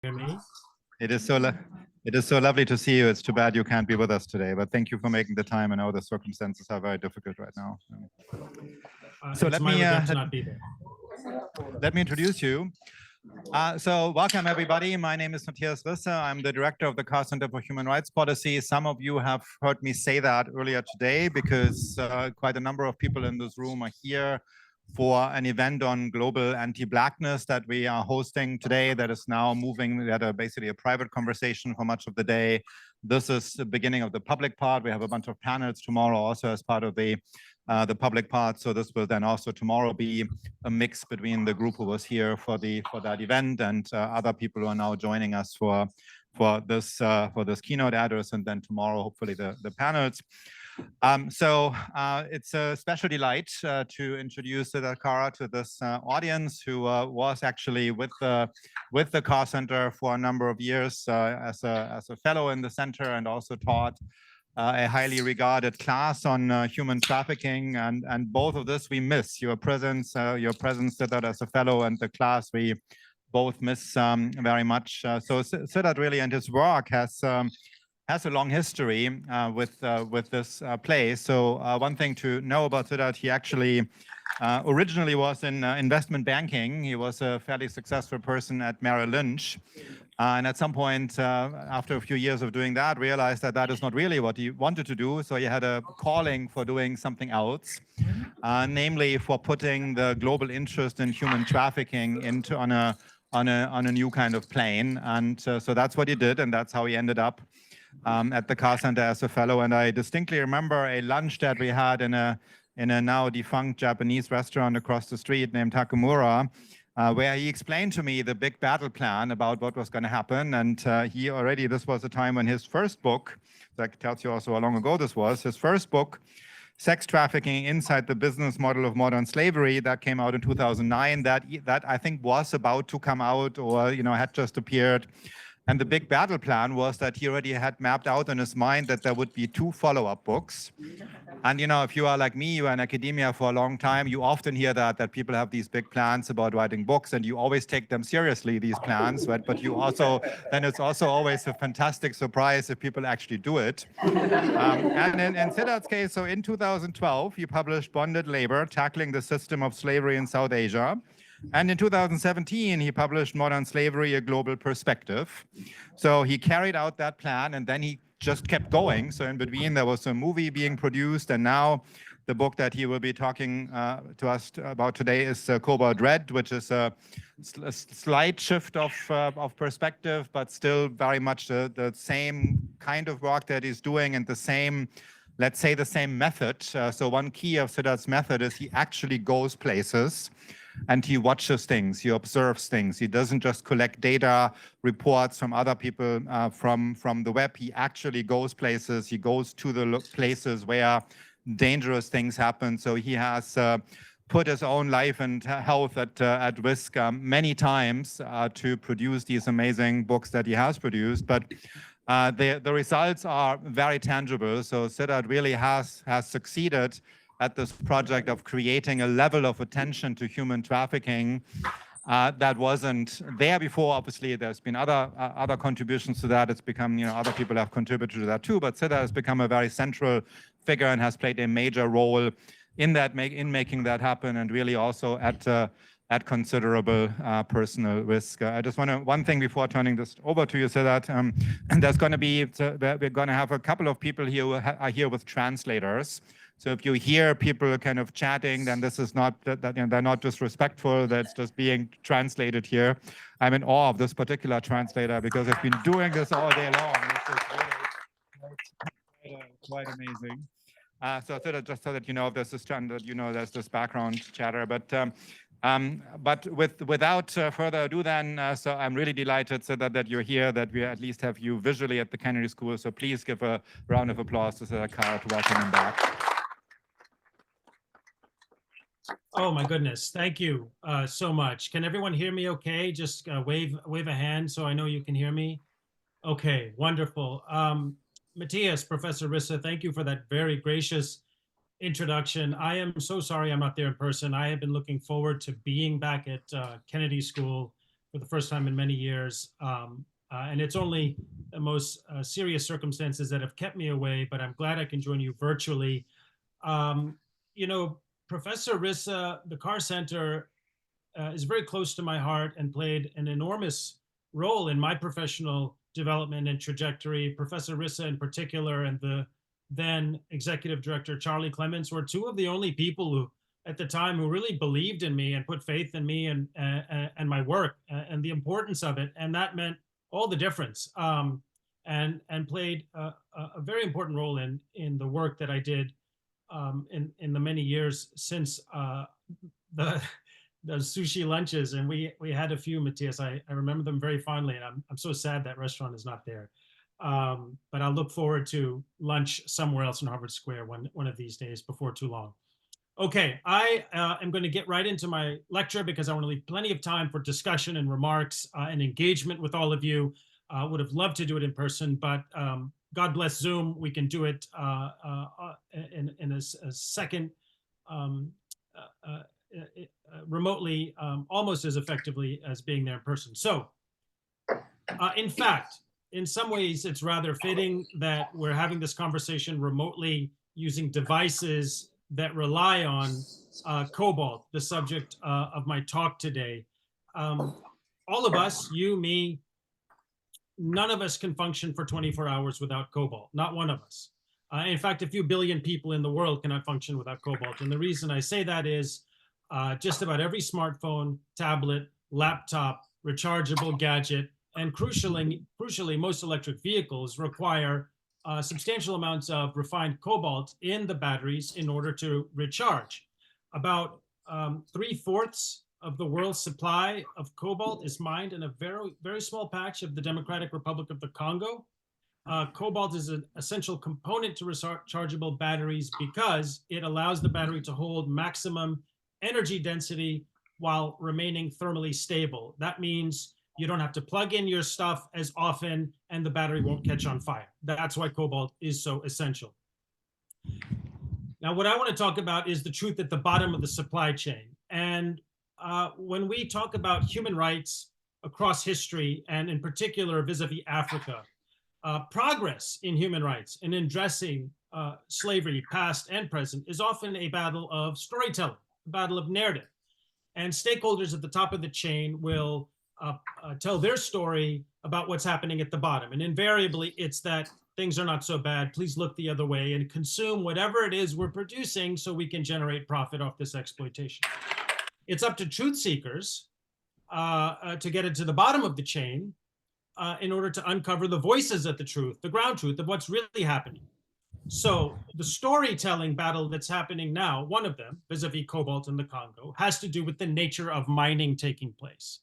Hear me? It is so lovely to see you. It's too bad you can't be with us today, but thank you for making the time. I know the circumstances are very difficult right now. So it's my regret to not be there. Let me introduce you. So welcome everybody. My name is Matthias Risse. I'm the director of the Carr Center for Human Rights Policy. Some of you have heard me say that earlier today because quite a number of people in this room are here for an event on global anti-blackness that we are hosting today that is now moving. We had basically a private conversation for much of the day. This is the beginning of the public part. We have a bunch of panels tomorrow also as part of the public part. So this will then also tomorrow be a mix between the group who was here for that event and other people who are now joining us for this keynote address, and then tomorrow hopefully the panels. So it's a special delight to introduce Siddharth Kara to this audience, who was actually with the Carr Center for a number of years as a fellow in the center, and also taught a highly regarded class on human trafficking, and both of this we miss. Your presence, Siddharth, as a fellow, and the class we both miss very much. So Siddharth really, and his work has a long history with this place. So one thing to know about Siddharth, he actually originally was in investment banking. He was a fairly successful person at Merrill Lynch. And at some point, after a few years of doing that, realized that that is not really what he wanted to do. So he had a calling for doing something else, namely for putting the global interest in human trafficking into on a new kind of plane. And so that's what he did, and that's how he ended up at the Carr Center as a fellow. And I distinctly remember a lunch that we had in a now defunct Japanese restaurant across the street named Takamura, where he explained to me the big battle plan about what was going to happen. And this was a time when his first book, that tells you also how long ago this was, his first book, Sex Trafficking Inside the Business Model of Modern Slavery, that came out in 2009, that I think was about to come out, or had just appeared. And the big battle plan was that he already had mapped out in his mind that there would be 2 follow-up books. And if you are like me, you are in academia for a long time, you often hear that people have these big plans about writing books, and you always take them seriously, these plans, right? But then it's also always a fantastic surprise if people actually do it. And in Siddharth's case, so in 2012, he published Bonded Labor, Tackling the System of Slavery in South Asia. And in 2017, he published Modern Slavery, A Global Perspective. So he carried out that plan, and then he just kept going. So in between, there was a movie being produced, and now the book that he will be talking to us about today is Cobalt Red, which is a slight shift of perspective, but still very much the same kind of work that he's doing, and the same, let's say, the same method. So one key of Siddharth's method is he actually goes places, and he watches things, he observes things. He doesn't just collect data, reports from other people from the web. He actually goes places. He goes to the places where dangerous things happen. So he has put his own life and health at risk many times to produce these amazing books that he has produced. But the results are very tangible. So Siddharth really has succeeded at this project of creating a level of attention to human trafficking that wasn't there before. Obviously, there's been other contributions to that. It's become, other people have contributed to that too, but Siddharth has become a very central figure and has played a major role in making that happen, and really also at considerable personal risk. I just want one thing before turning this over to you, Siddharth. And there's going to be, we're going to have a couple of people here who are here with translators. So if you hear people kind of chatting, then this is not, they're not disrespectful, that's just being translated here. I'm in awe of this particular translator because I've been doing this all day long. This is really quite amazing. So just so that you know, there's this there's this background chatter, but without further ado, then, so I'm really delighted that you're here, that we at least have you visually at the Kennedy School. So please give a round of applause to Siddharth Kara to welcome him back. Oh my goodness, thank you so much. Can everyone hear me okay? Just wave a hand so I know you can hear me. Okay, wonderful. Matthias, Professor Risse, thank you for that very gracious introduction. I am so sorry I'm not there in person. I have been looking forward to being back at Kennedy School for the first time in many years. And it's only the most serious circumstances that have kept me away, but I'm glad I can join you virtually. You know, Professor Rissa, the Carr Center is very close to my heart and played an enormous role in my professional development and trajectory. Professor Rissa in particular and the then executive director, Charlie Clements, were two of the only people who at the time who really believed in me and put faith in me and my work and the importance of it. And that meant all the difference and played a very important role in the work that I did in the many years since the sushi lunches. And we had a few, Matthias. I remember them very fondly, and I'm so sad that restaurant is not there. But I'll look forward to lunch somewhere else in Harvard Square one of these days before too long. Okay, I am going to get right into my lecture because I want to leave plenty of time for discussion and remarks and engagement with all of you. Would have loved to do it in person, but God bless Zoom. We can do it in a second remotely, almost as effectively as being there in person. So, in fact, in some ways, it's rather fitting that we're having this conversation remotely using devices that rely on cobalt, the subject of my talk today. All of us, you, me, none of us can function for 24 hours without cobalt, not one of us. In fact, a few billion people in the world cannot function without cobalt. And the reason I say that is just about every smartphone, tablet, laptop, rechargeable gadget, and crucially, most electric vehicles require substantial amounts of refined cobalt in the batteries in order to recharge. About 3/4 of the world's supply of cobalt is mined in a very, very small patch of the Democratic Republic of the Congo. Cobalt is an essential component to rechargeable batteries because it allows the battery to hold maximum energy density while remaining thermally stable. That means you don't have to plug in your stuff as often and the battery won't catch on fire. That's why cobalt is so essential. Now, what I want to talk about is the truth at the bottom of the supply chain. And when we talk about human rights across history, and in particular vis-a-vis Africa, progress in human rights and in addressing slavery, past and present, is often a battle of storytelling, a battle of narrative. And stakeholders at the top of the chain will tell their story about what's happening at the bottom. And invariably, it's that things are not so bad. Please look the other way and consume whatever it is we're producing so we can generate profit off this exploitation. It's up to truth seekers to get it to the bottom of the chain in order to uncover the voices of the truth, the ground truth of what's really happening. So the storytelling battle that's happening now, one of them, vis-a-vis cobalt in the Congo, has to do with the nature of mining taking place.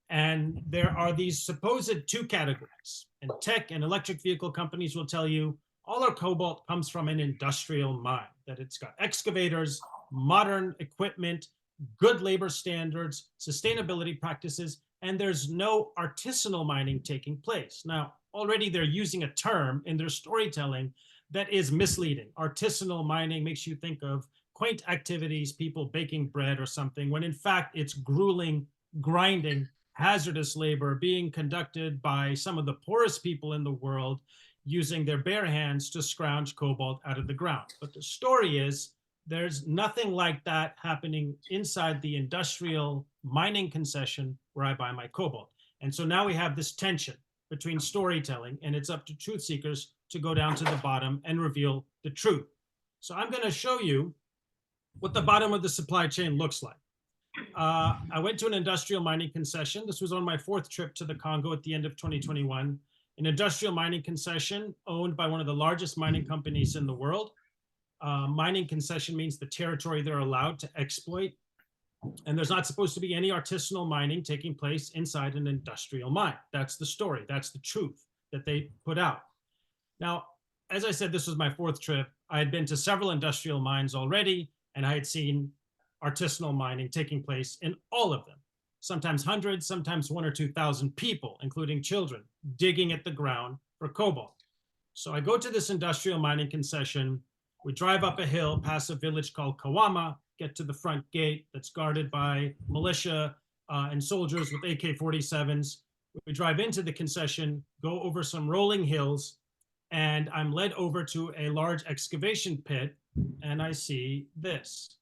And there are these supposed two categories. And tech and electric vehicle companies will tell you all our cobalt comes from an industrial mine, that it's got excavators, modern equipment, good labor standards, sustainability practices, and there's no artisanal mining taking place. Now, already they're using a term in their storytelling that is misleading. Artisanal mining makes you think of quaint activities, people baking bread or something, when in fact it's grueling, grinding, hazardous labor being conducted by some of the poorest people in the world using their bare hands to scrounge cobalt out of the ground. But the story is there's nothing like that happening inside the industrial mining concession where I buy my cobalt. And so now we have this tension between storytelling, and it's up to truth seekers to go down to the bottom and reveal the truth. So I'm going to show you what the bottom of the supply chain looks like. I went to an industrial mining concession. This was on my 4th trip to the Congo at the end of 2021. An industrial mining concession owned by one of the largest mining companies in the world. Mining concession means the territory they're allowed to exploit. And there's not supposed to be any artisanal mining taking place inside an industrial mine. That's the story. That's the truth that they put out. Now, as I said, this was my 4th trip. I had been to several industrial mines already, and I had seen artisanal mining taking place in all of them. Sometimes hundreds, sometimes 1,000 or 2,000 people, including children, digging at the ground for cobalt. So I go to this industrial mining concession. We drive up a hill past a village called Kawama, get to the front gate that's guarded by militia, and soldiers with AK-47s. We drive into the concession, go over some rolling hills, and I'm led over to a large excavation pit, and I see this.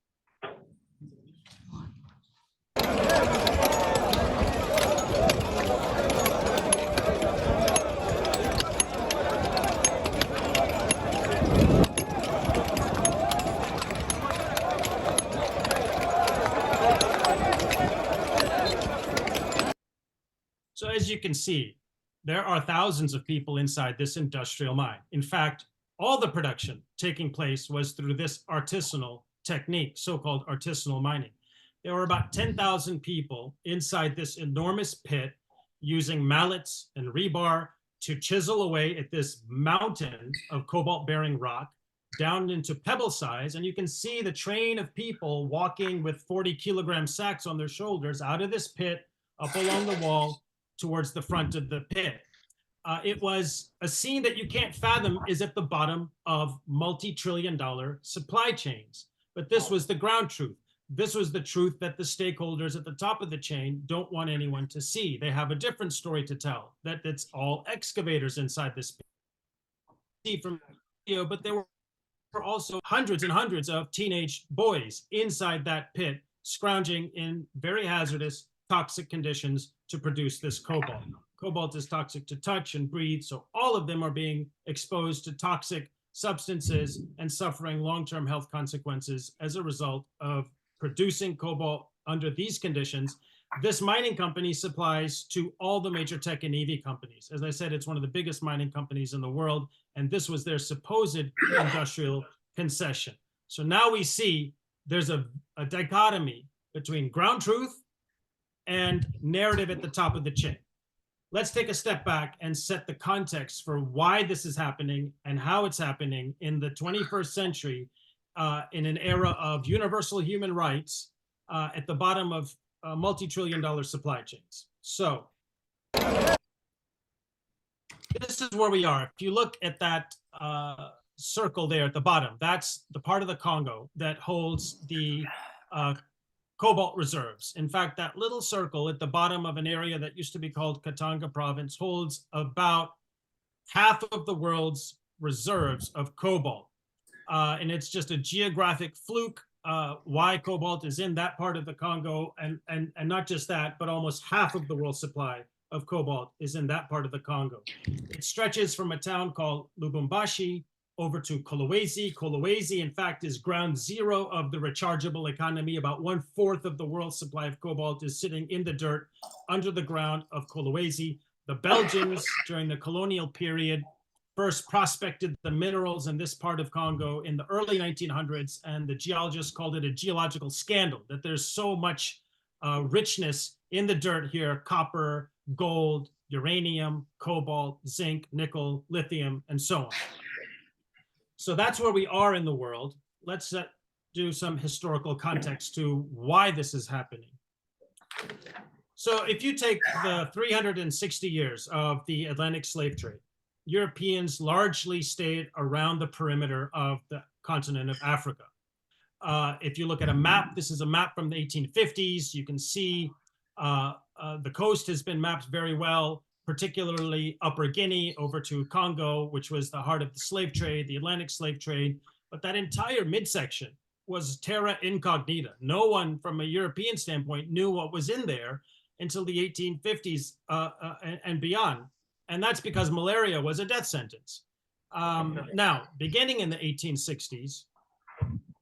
So as you can see, there are thousands of people inside this industrial mine. In fact, all the production taking place was through this artisanal technique, so-called artisanal mining. There were about 10,000 people inside this enormous pit using mallets and rebar to chisel away at this mountain of cobalt-bearing rock down into pebble size. And you can see the train of people walking with 40-kilogram sacks on their shoulders out of this pit, up along the wall, towards the front of the pit. It was a scene that you can't fathom is at the bottom of multi-trillion-dollar supply chains. But this was the ground truth. This was the truth that the stakeholders at the top of the chain don't want anyone to see. They have a different story to tell, that it's all excavators inside this pit. See from video, but there were also hundreds and hundreds of teenage boys inside that pit, scrounging in very hazardous, toxic conditions to produce this cobalt. Cobalt is toxic to touch and breathe, so all of them are being exposed to toxic substances and suffering long-term health consequences as a result of producing cobalt under these conditions. This mining company supplies to all the major tech and EV companies. As I said, it's one of the biggest mining companies in the world, and this was their supposed industrial concession. So now we see there's a dichotomy between ground truth and narrative at the top of the chain. Let's take a step back and set the context for why this is happening and how it's happening in the 21st century in an era of universal human rights at the bottom of multi-trillion-dollar supply chains. So this is where we are. If you look at that circle there at the bottom, that's the part of the Congo that holds the cobalt reserves. In fact, that little circle at the bottom of an area that used to be called Katanga province holds about half of the world's reserves of cobalt. And it's just a geographic fluke why cobalt is in that part of the Congo. And not just that, but almost half of the world's supply of cobalt is in that part of the Congo. It stretches from a town called Lubumbashi over to Kolwezi. Kolwezi, in fact, is ground zero of the rechargeable economy. About 1/4 of the world's supply of cobalt is sitting in the dirt under the ground of Kolwezi. The Belgians, during the colonial period, first prospected the minerals in this part of Congo in the early 1900s, and the geologists called it a geological scandal, that there's so much richness in the dirt here: copper, gold, uranium, cobalt, zinc, nickel, lithium, and so on. So that's where we are in the world. Let's do some historical context to why this is happening. So if you take the 360 years of the Atlantic slave trade, Europeans largely stayed around the perimeter of the continent of Africa. If you look at a map, this is a map from the 1850s. You can see the coast has been mapped very well, particularly Upper Guinea over to Congo, which was the heart of the slave trade, the Atlantic slave trade. But that entire midsection was terra incognita. No one from a European standpoint knew what was in there until the 1850s and beyond. And that's because malaria was a death sentence. Now, beginning in the 1860s,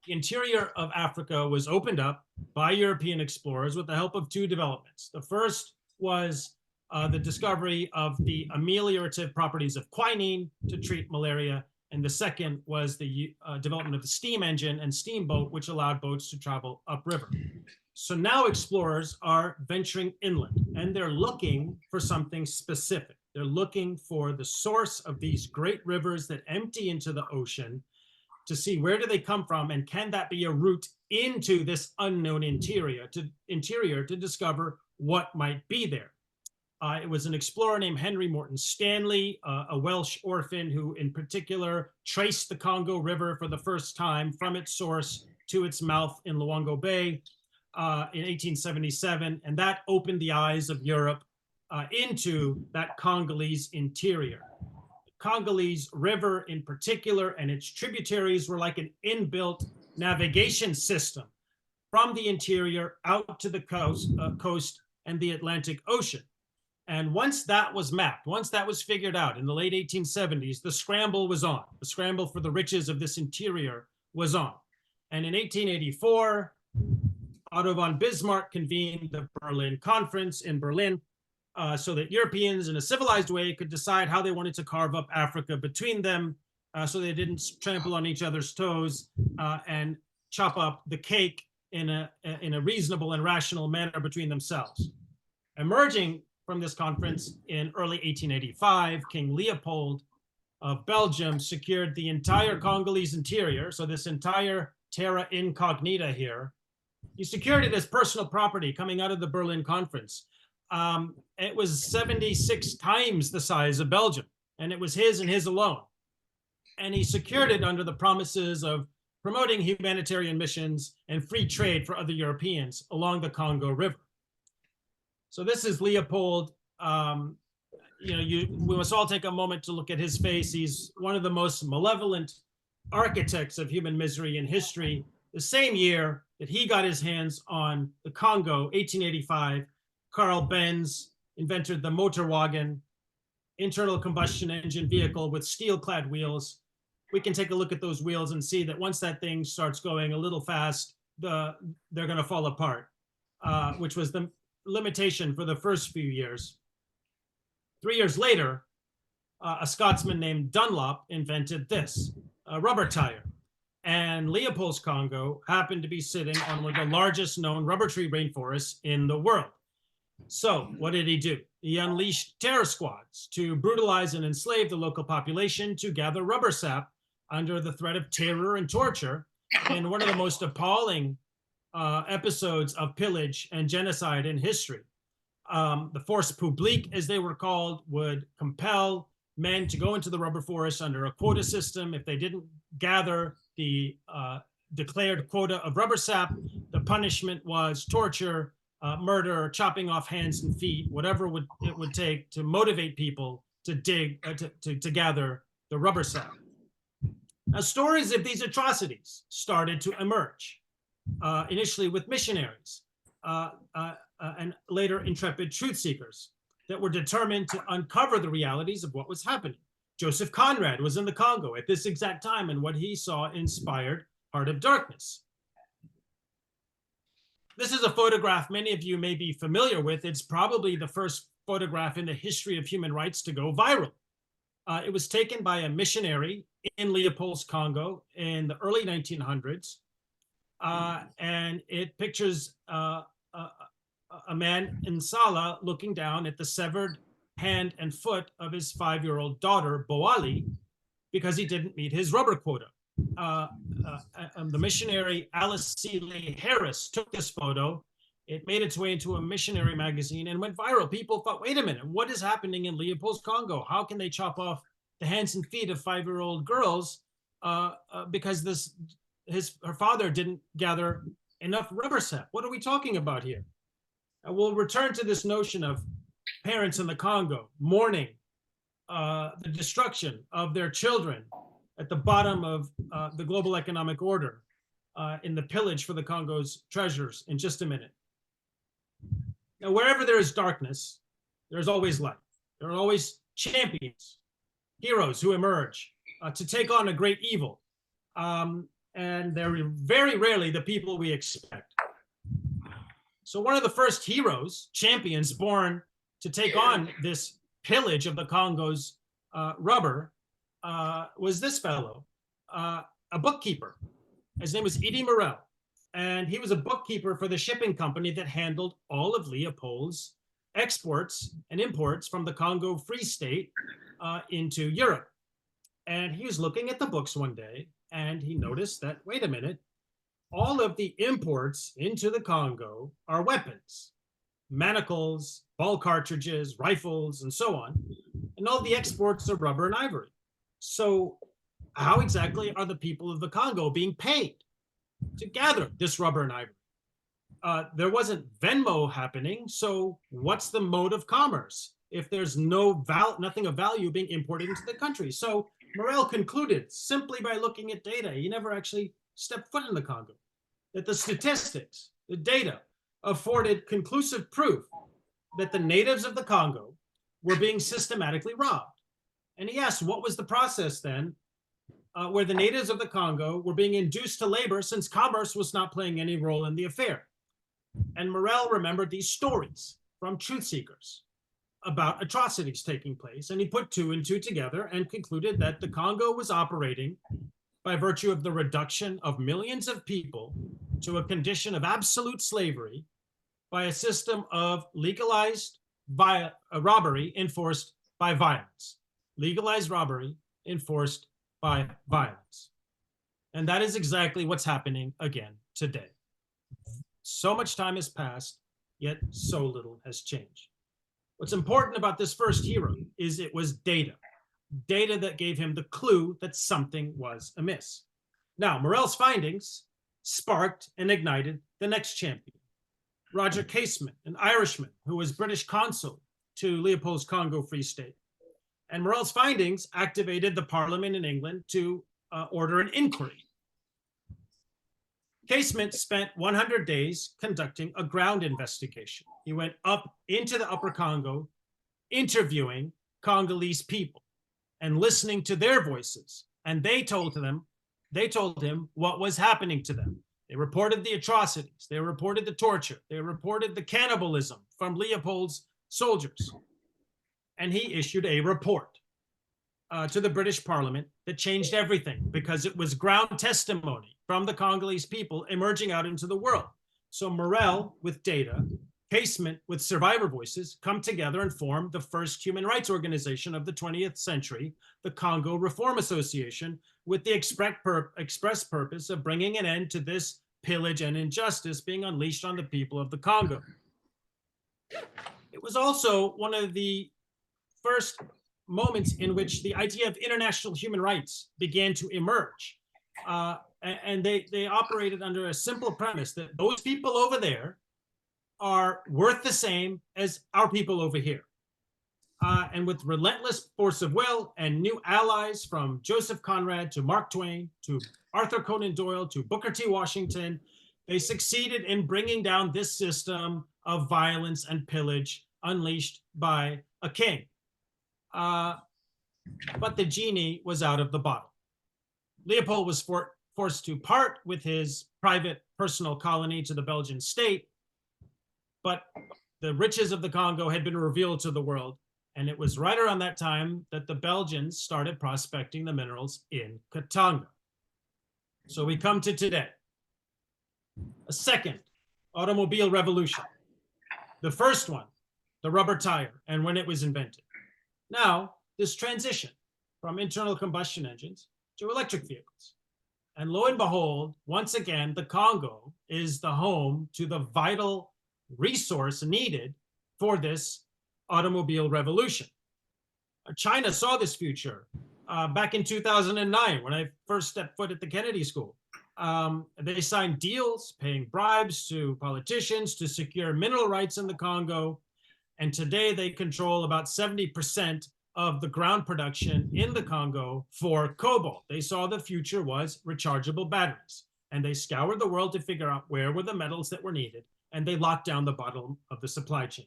the interior of Africa was opened up by European explorers with the help of two developments. The first was the discovery of the ameliorative properties of quinine to treat malaria. And the second was the development of the steam engine and steamboat, which allowed boats to travel upriver. So now explorers are venturing inland, and they're looking for something specific. They're looking for the source of these great rivers that empty into the ocean, to see where do they come from, and can that be a route into this unknown interior to discover what might be there. It was an explorer named Henry Morton Stanley, a Welsh orphan, who in particular traced the Congo River for the first time from its source to its mouth in Luango Bay. in 1877, and that opened the eyes of Europe into that Congolese interior. The Congolese River in particular and its tributaries were like an inbuilt navigation system from the interior out to the coast and the Atlantic Ocean. And once that was mapped, once that was figured out in the late 1870s, the scramble was on. The scramble for the riches of this interior was on. And in 1884, Otto von Bismarck convened the Berlin Conference in Berlin so that Europeans in a civilized way could decide how they wanted to carve up Africa between them so they didn't trample on each other's toes and chop up the cake in a reasonable and rational manner between themselves. Emerging from this conference in early 1885, King Leopold of Belgium secured the entire Congolese interior, so this entire terra incognita here. He secured it as personal property coming out of the Berlin Conference. It was 76 times the size of Belgium, and it was his and his alone. And he secured it under the promises of promoting humanitarian missions and free trade for other Europeans along the Congo River. So this is Leopold. We must all take a moment to look at his face. He's one of the most malevolent architects of human misery in history. The same year that he got his hands on the Congo, 1885, Carl Benz invented the motor wagon, internal combustion engine vehicle with steel-clad wheels. We can take a look at those wheels and see that once that thing starts going a little fast, they're going to fall apart, which was the limitation for the first few years. 3 years later, a Scotsman named Dunlop invented this, a rubber tire. And Leopold's Congo happened to be sitting on one of the largest known rubber tree rainforests in the world. So what did he do? He unleashed terror squads to brutalize and enslave the local population to gather rubber sap under the threat of terror and torture in one of the most appalling episodes of pillage and genocide in history. The force publique, as they were called, would compel men to go into the rubber forest under a quota system. If they didn't gather the declared quota of rubber sap, the punishment was torture, murder, chopping off hands and feet, whatever it would take to motivate people to to gather the rubber sap. Now, stories of these atrocities started to emerge, initially with missionaries and later intrepid truth seekers that were determined to uncover the realities of what was happening. Joseph Conrad was in the Congo at this exact time, and what he saw inspired Heart of Darkness. This is a photograph many of you may be familiar with. It's probably the first photograph in the history of human rights to go viral. It was taken by a missionary in Leopold's Congo in the early 1900s, and it pictures a man in Sala looking down at the severed hand and foot of his 5-year-old daughter, Boali, because he didn't meet his rubber quota. The missionary Alice Seeley Harris took this photo. It made its way into a missionary magazine and went viral. People thought, wait a minute, what is happening in Leopold's Congo? How can they chop off the hands and feet of 5-year-old girls because her father didn't gather enough rubber sap? What are we talking about here? We'll return to this notion of parents in the Congo mourning the destruction of their children at the bottom of the global economic order in the pillage for the Congo's treasures in just a minute. Now, wherever there is darkness, there's always light. There are always champions, heroes who emerge to take on a great evil. And they're very rarely the people we expect. So one of the first heroes, champions born to take on this pillage of the Congo's rubber was this fellow, a bookkeeper. His name was Edie Morel, and he was a bookkeeper for the shipping company that handled all of Leopold's exports and imports from the Congo Free State into Europe. And he was looking at the books one day, and he noticed that, wait a minute, all of the imports into the Congo are weapons, manacles, ball cartridges, rifles, and so on. And all the exports are rubber and ivory. So how exactly are the people of the Congo being paid to gather this rubber and ivory? there wasn't Venmo happening. So what's the mode of commerce if there's nothing of value being imported into the country? So Morel concluded simply by looking at data, he never actually stepped foot in the Congo, that the statistics, the data afforded conclusive proof that the natives of the Congo were being systematically robbed. And he asked, what was the process then where the natives of the Congo were being induced to labor since commerce was not playing any role in the affair? And Morel remembered these stories from truth seekers about atrocities taking place, and he put two and two together and concluded that the Congo was operating by virtue of the reduction of millions of people to a condition of absolute slavery by a system of legalized robbery enforced by violence. Legalized robbery enforced by violence. And that is exactly what's happening again today. So much time has passed, yet so little has changed. What's important about this first hero is it was data that gave him the clue that something was amiss. Now, Morel's findings sparked and ignited the next champion, Roger Casement, an Irishman who was British consul to Leopold's Congo Free State. And Morel's findings activated the Parliament in England to order an inquiry. Casement spent 100 days conducting a ground investigation. He went up into the Upper Congo, interviewing Congolese people and listening to their voices. And they told him what was happening to them. They reported the atrocities. They reported the torture. They reported the cannibalism from Leopold's soldiers. And he issued a report to the British Parliament that changed everything because it was ground testimony from the Congolese people emerging out into the world. So Morel with data, Casement with survivor voices come together and form the first human rights organization of the 20th century, the Congo Reform Association, with the express purpose of bringing an end to this pillage and injustice being unleashed on the people of the Congo. It was also one of the first moments in which the idea of international human rights began to emerge. And they operated under a simple premise that those people over there are worth the same as our people over here. And with relentless force of will and new allies from Joseph Conrad to Mark Twain to Arthur Conan Doyle to Booker T. Washington, they succeeded in bringing down this system of violence and pillage unleashed by a king. But the genie was out of the bottle. Leopold was forced to part with his private personal colony to the Belgian state, but the riches of the Congo had been revealed to the world. And it was right around that time that the Belgians started prospecting the minerals in Katanga. So we come to today, a second automobile revolution. The first one, the rubber tire, and when it was invented. Now, this transition from internal combustion engines to electric vehicles. And lo and behold, once again, the Congo is the home to the vital resource needed for this automobile revolution. China saw this future back in 2009 when I first stepped foot at the Kennedy School. They signed deals paying bribes to politicians to secure mineral rights in the Congo. And today they control about 70% of the ground production in the Congo for cobalt. They saw the future was rechargeable batteries. And they scoured the world to figure out where were the metals that were needed. And they locked down the bottom of the supply chain.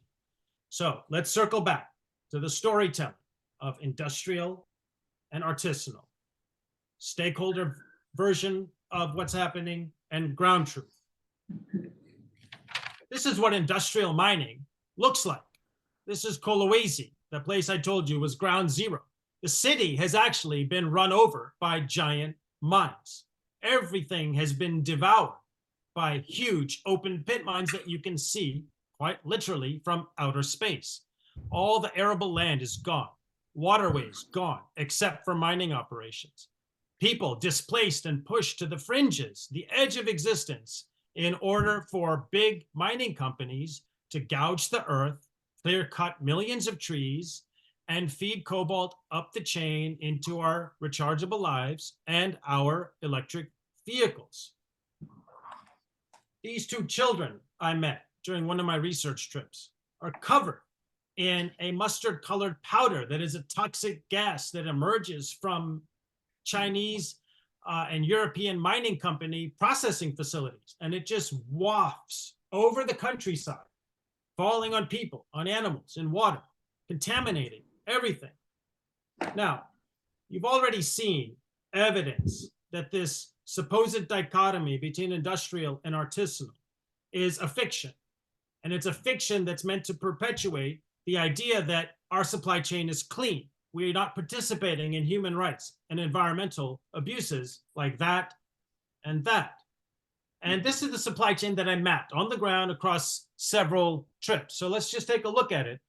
So let's circle back to the storytelling of industrial and artisanal, stakeholder version of what's happening, and ground truth. This is what industrial mining looks like. This is Kolwezi, the place I told you was ground zero. The city has actually been run over by giant mines. Everything has been devoured by huge open pit mines that you can see quite literally from outer space. All the arable land is gone. Waterways gone, except for mining operations. People displaced and pushed to the fringes, the edge of existence, in order for big mining companies to gouge the earth, clear-cut millions of trees, and feed cobalt up the chain into our rechargeable lives and our electric vehicles. These two children I met during one of my research trips are covered in a mustard colored powder that is a toxic gas that emerges from Chinese and European mining company processing facilities. And it just wafts over the countryside, falling on people, on animals, in water, contaminating everything. Now, you've already seen evidence that this supposed dichotomy between industrial and artisanal is a fiction. And it's a fiction that's meant to perpetuate the idea that our supply chain is clean. We're not participating in human rights and environmental abuses like that and that. And this is the supply chain that I mapped on the ground across several trips. So let's just take a look at it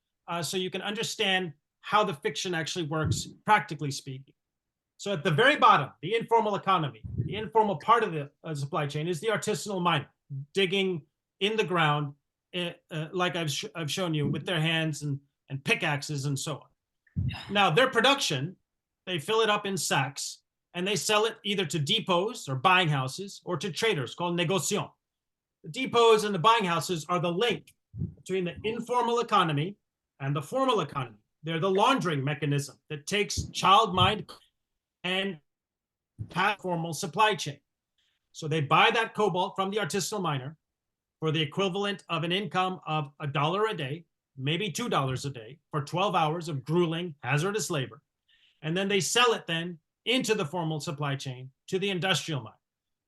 so you can understand how the fiction actually works, practically speaking. So at the very bottom, the informal economy, the informal part of the supply chain is the artisanal miner, digging in the ground, like I've shown you, with their hands and pickaxes and so on. Now, their production, they fill it up in sacks, and they sell it either to depots or buying houses or to traders called négociants. The depots and the buying houses are the link between the informal economy and the formal economy. They're the laundering mechanism that takes child mind and past formal supply chain. So they buy that cobalt from the artisanal miner for the equivalent of an income of $1 a day, maybe $2 a day, for 12 hours of grueling, hazardous labor. And then they sell it then into the formal supply chain to the industrial mine.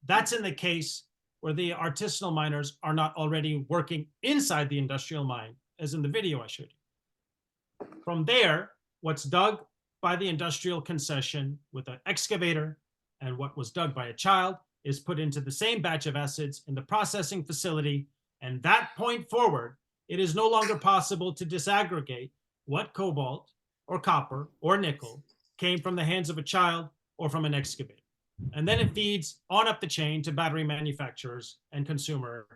That's in the case where the artisanal miners are not already working inside the industrial mine, as in the video I showed you. From there, what's dug by the industrial concession with an excavator and what was dug by a child is put into the same batch of acids in the processing facility. And that point forward, it is no longer possible to disaggregate what cobalt or copper or nickel came from the hands of a child or from an excavator. And then it feeds on up the chain to battery manufacturers and consumer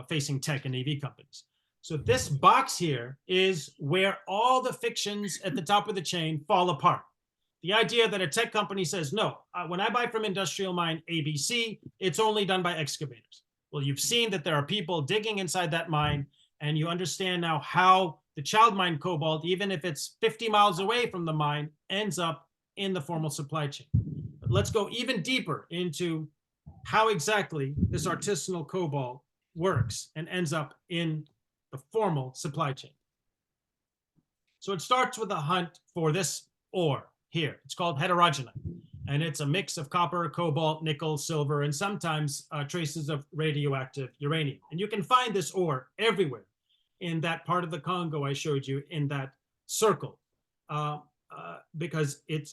facing tech and EV companies. So this box here is where all the fictions at the top of the chain fall apart. The idea that a tech company says, no, when I buy from industrial mine ABC, it's only done by excavators. Well, you've seen that there are people digging inside that mine, and you understand now how the child mine cobalt, even if it's 50 miles away from the mine, ends up in the formal supply chain. But let's go even deeper into how exactly this artisanal cobalt works and ends up in the formal supply chain. So it starts with a hunt for this ore here. It's called heterogenite, and it's a mix of copper, cobalt, nickel, silver, and sometimes traces of radioactive uranium. And you can find this ore everywhere in that part of the Congo I showed you in that circle, because it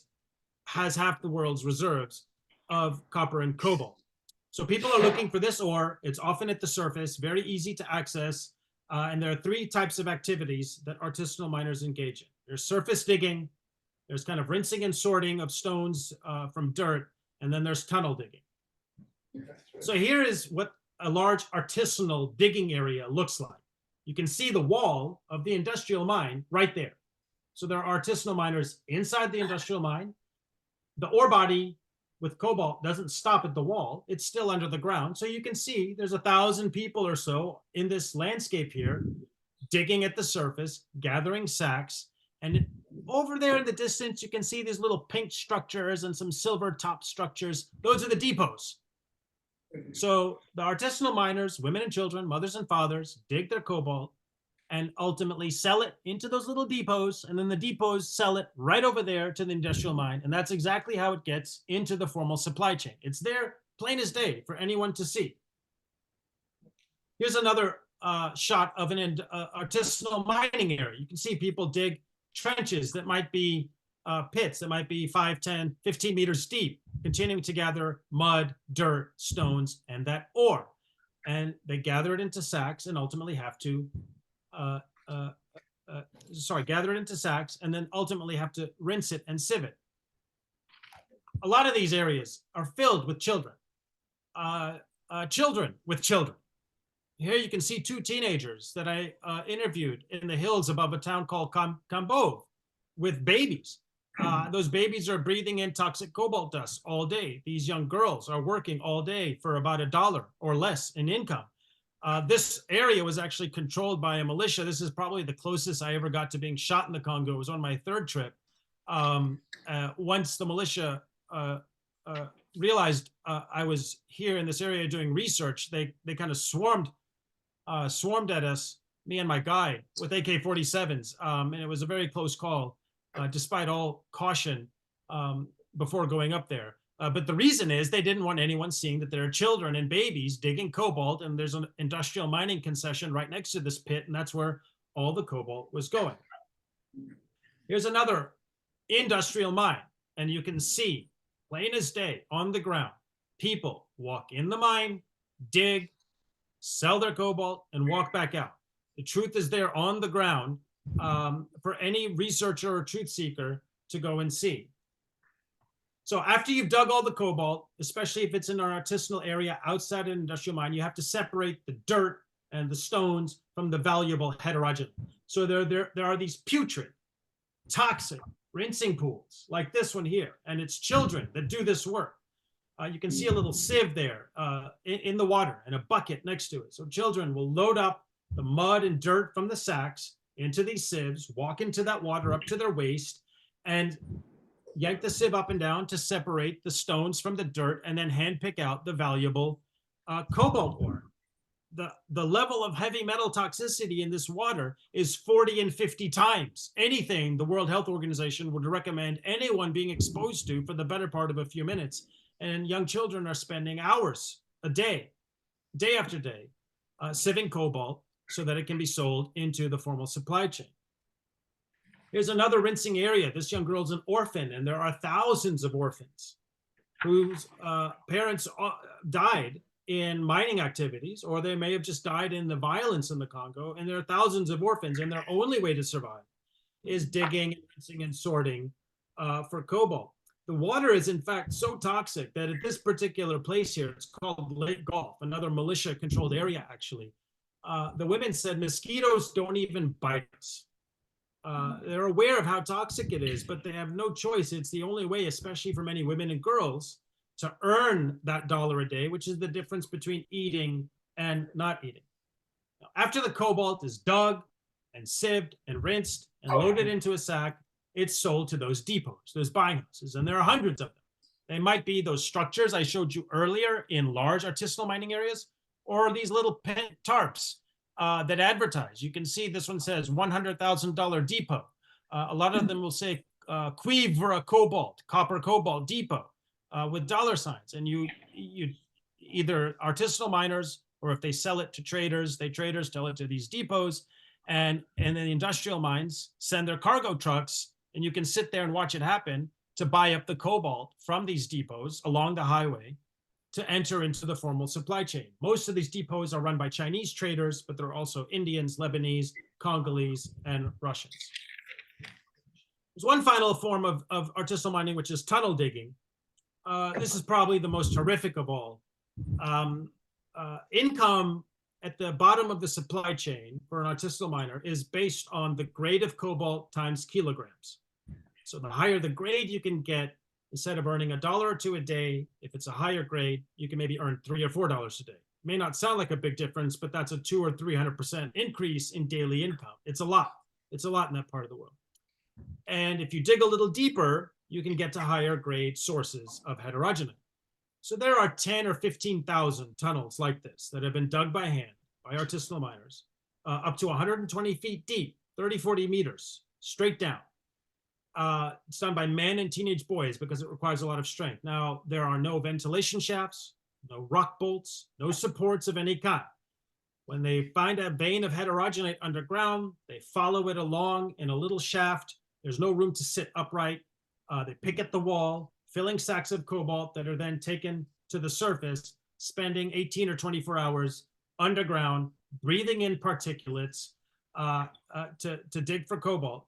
has half the world's reserves of copper and cobalt. So people are looking for this ore. It's often at the surface, very easy to access. And there are three types of activities that artisanal miners engage in. There's surface digging, there's kind of rinsing and sorting of stones from dirt, and then there's tunnel digging. So here is what a large artisanal digging area looks like. You can see the wall of the industrial mine right there. So there are artisanal miners inside the industrial mine. The ore body with cobalt doesn't stop at the wall. It's still under the ground. So you can see there's 1,000 people or so in this landscape here, digging at the surface, gathering sacks. And over there in the distance, you can see these little pink structures and some silver top structures. Those are the depots. So the artisanal miners, women and children, mothers and fathers, dig their cobalt and ultimately sell it into those little depots. And then the depots sell it right over there to the industrial mine. And that's exactly how it gets into the formal supply chain. It's there plain as day for anyone to see. Here's another shot of an artisanal mining area. You can see people dig trenches that might be pits that might be 5, 10, 15 meters deep, continuing to gather mud, dirt, stones, and that ore. And they gather it into sacks and ultimately have to gather it into sacks and then ultimately have to rinse it and sieve it. A lot of these areas are filled with children, children with children. Here you can see 2 teenagers that I interviewed in the hills above a town called Cambo with babies. Those babies are breathing in toxic cobalt dust all day. These young girls are working all day for about $1 or less in income. This area was actually controlled by a militia. This is probably the closest I ever got to being shot in the Congo. It was on my third trip. Once the militia realized I was here in this area doing research, they kind of swarmed at us, me and my guide, with AK-47s, and it was a very close call, despite all caution before going up there. But the reason is they didn't want anyone seeing that there are children and babies digging cobalt, and there's an industrial mining concession right next to this pit, and that's where all the cobalt was going. Here's another industrial mine, and you can see, plain as day, on the ground, people walk in the mine, dig, sell their cobalt, and walk back out. The truth is there on the ground for any researcher or truth seeker to go and see. So after you've dug all the cobalt, especially if it's in an artisanal area outside an industrial mine, you have to separate the dirt and the stones from the valuable heterogen. So there are these putrid, toxic rinsing pools like this one here, and it's children that do this work. You can see a little sieve there in the water and a bucket next to it. So children will load up the mud and dirt from the sacks into these sieves, walk into that water up to their waist, and yank the sieve up and down to separate the stones from the dirt, and then hand pick out the valuable cobalt ore. The level of heavy metal toxicity in this water is 40 and 50 times anything the World Health Organization would recommend anyone being exposed to for the better part of a few minutes. And young children are spending hours a day, day after day, sieving cobalt so that it can be sold into the formal supply chain. Here's another rinsing area. This young girl's an orphan, and there are thousands of orphans whose parents died in mining activities, or they may have just died in the violence in the Congo. And there are thousands of orphans, and their only way to survive is digging, rinsing, and sorting for cobalt. The water is, in fact, so toxic that at this particular place here, it's called Lake Gulf, another militia-controlled area, actually. The women said mosquitoes don't even bite us. They're aware of how toxic it is, but they have no choice. It's the only way, especially for many women and girls, to earn that $1 a day, which is the difference between eating and not eating. Now, after the cobalt is dug and sieved and rinsed and loaded into a sack, it's sold to those depots, those buying houses, and there are hundreds of them. They might be those structures I showed you earlier in large artisanal mining areas, or these little tarps that advertise. You can see this one says $100,000 depot. A lot of them will say cuivre cobalt, copper cobalt depot with dollar signs. And you either artisanal miners, or if they sell it to traders, traders tell it to these depots, and then the industrial mines send their cargo trucks, and you can sit there and watch it happen to buy up the cobalt from these depots along the highway to enter into the formal supply chain. Most of these depots are run by Chinese traders, but there are also Indians, Lebanese, Congolese, and Russians. There's one final form of artisanal mining, which is tunnel digging. This is probably the most horrific of all. Income at the bottom of the supply chain for an artisanal miner is based on the grade of cobalt times kilograms. So the higher the grade you can get, instead of earning $1 or $2 a day, if it's a higher grade, you can maybe earn $3 or $4 a day. It may not sound like a big difference, but that's a 200 or 300% increase in daily income. It's a lot. It's a lot in that part of the world. And if you dig a little deeper, you can get to higher grade sources of heterogeneity. So there are 10 or 15,000 tunnels like this that have been dug by hand by artisanal miners, up to 120 feet deep, 30, 40 meters, straight down. It's done by men and teenage boys because it requires a lot of strength. Now, there are no ventilation shafts, no rock bolts, no supports of any kind. When they find a vein of heterogenate underground, they follow it along in a little shaft. There's no room to sit upright. They pick at the wall, filling sacks of cobalt that are then taken to the surface, spending 18 or 24 hours underground, breathing in particulates to dig for cobalt.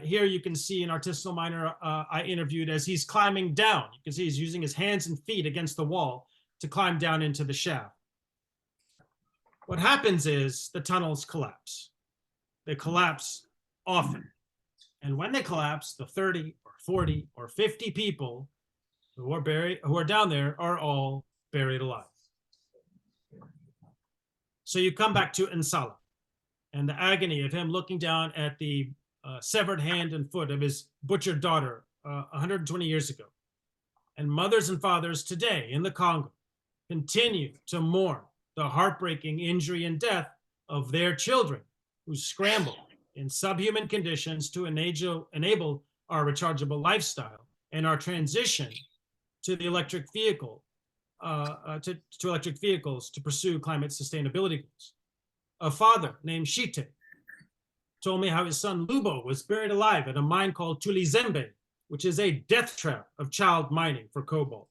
Here you can see an artisanal miner I interviewed as he's climbing down. You can see he's using his hands and feet against the wall to climb down into the shaft. What happens is the tunnels collapse. They collapse often. And when they collapse, the 30 or 40 or 50 people who are down there are all buried alive. So you come back to Nsala and the agony of him looking down at the severed hand and foot of his butchered daughter 120 years ago. And mothers and fathers today in the Congo continue to mourn the heartbreaking injury and death of their children who scramble in subhuman conditions to enable our rechargeable lifestyle and our transition to the electric vehicle, to electric vehicles to pursue climate sustainability goals. A father named Shite told me how his son Lubo was buried alive at a mine called Tulizembe, which is a death trap of child mining for cobalt.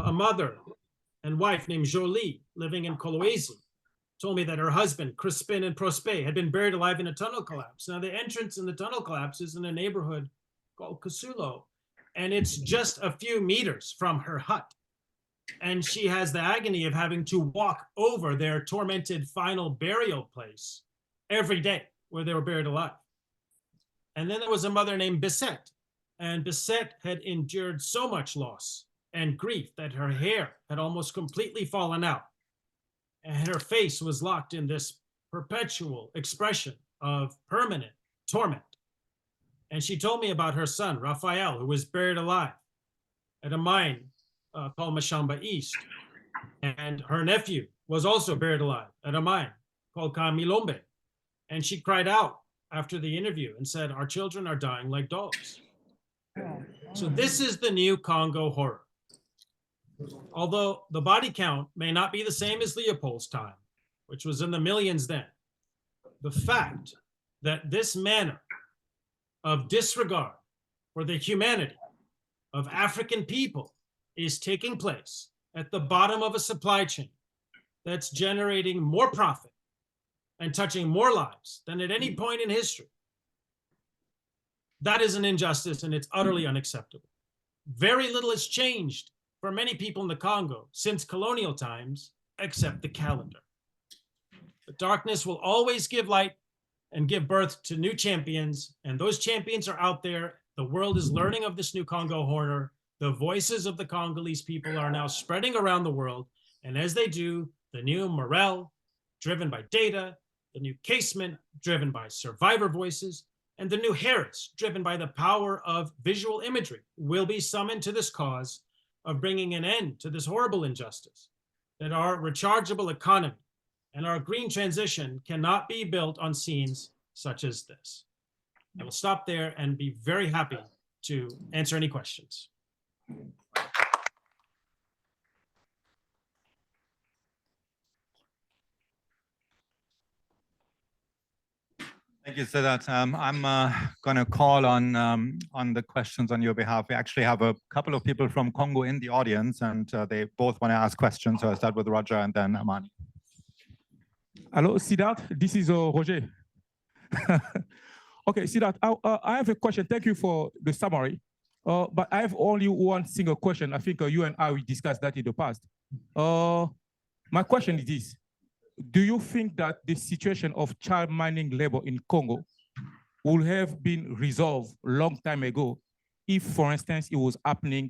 A mother and wife named Jolie, living in Kolwezi, told me that her husband, Crispin and Prospe, had been buried alive in a tunnel collapse. Now, the entrance in the tunnel collapse is in a neighborhood called Kasulo, and it's just a few meters from her hut. And she has the agony of having to walk over their tormented final burial place every day where they were buried alive. And then there was a mother named Bissette, and Bissette had endured so much loss and grief that her hair had almost completely fallen out. And her face was locked in this perpetual expression of permanent torment. And she told me about her son, Raphael, who was buried alive at a mine called Mashamba East. And her nephew was also buried alive at a mine called Kamilombe. And she cried out after the interview and said, "Our children are dying like dogs." So this is the new Congo horror. Although the body count may not be the same as Leopold's time, which was in the millions then, the fact that this manner of disregard for the humanity of African people is taking place at the bottom of a supply chain that's generating more profit and touching more lives than at any point in history. That is an injustice, and it's utterly unacceptable. Very little has changed for many people in the Congo since colonial times, except the calendar. But darkness will always give light and give birth to new champions, and those champions are out there. The world is learning of this new Congo horror. The voices of the Congolese people are now spreading around the world, and as they do, the new Morel, driven by data, the new Casement, driven by survivor voices, and the new Harris, driven by the power of visual imagery, will be summoned to this cause of bringing an end to this horrible injustice, that our rechargeable economy and our green transition cannot be built on scenes such as this. I will stop there and be very happy to answer any questions. Thank you, Siddharth. I'm going to call on the questions on your behalf. We actually have a couple of people from Congo in the audience, and they both want to ask questions. So I'll start with Roger and then Amani. Hello, Siddharth. This is Roger. Okay, Siddharth, I have a question. Thank you for the summary. But I have only one single question. I think you and I, we discussed that in the past. My question is this. Do you think that the situation of child mining labor in Congo would have been resolved a long time ago if, for instance, it was happening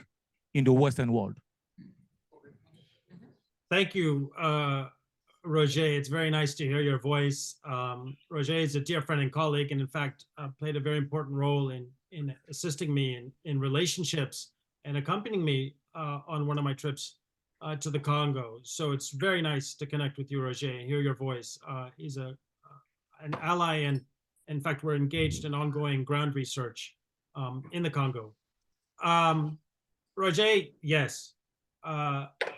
in the Western world? Thank you, Roger. It's very nice to hear your voice. Roger is a dear friend and colleague, and in fact, played a very important role in assisting me in relationships and accompanying me on one of my trips to the Congo. So it's very nice to connect with you, Roger, and hear your voice. He's an ally, and in fact, we're engaged in ongoing ground research in the Congo. Roger, yes.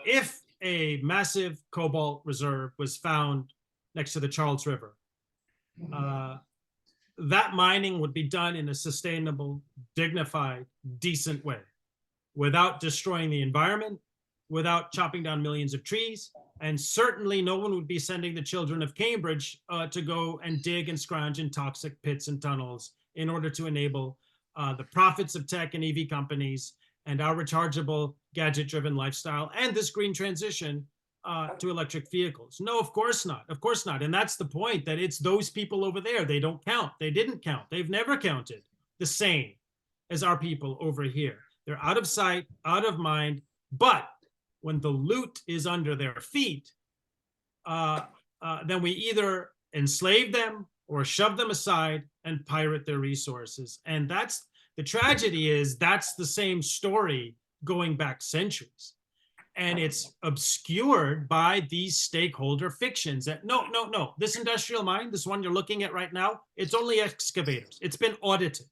If a massive cobalt reserve was found next to the Charles River, that mining would be done in a sustainable, dignified, decent way, without destroying the environment, without chopping down millions of trees, and certainly no one would be sending the children of Cambridge to go and dig and scrounge in toxic pits and tunnels in order to enable the profits of tech and EV companies and our rechargeable, gadget-driven lifestyle and this green transition to electric vehicles. No, of course not. Of course not. And that's the point, that it's those people over there. They don't count. They didn't count. They've never counted the same as our people over here. They're out of sight, out of mind, but when the loot is under their feet, then we either enslave them or shove them aside and pirate their resources. And that's the tragedy is that's the same story going back centuries. And it's obscured by these stakeholder fictions that no, this industrial mine, this one you're looking at right now, it's only excavators. It's been audited.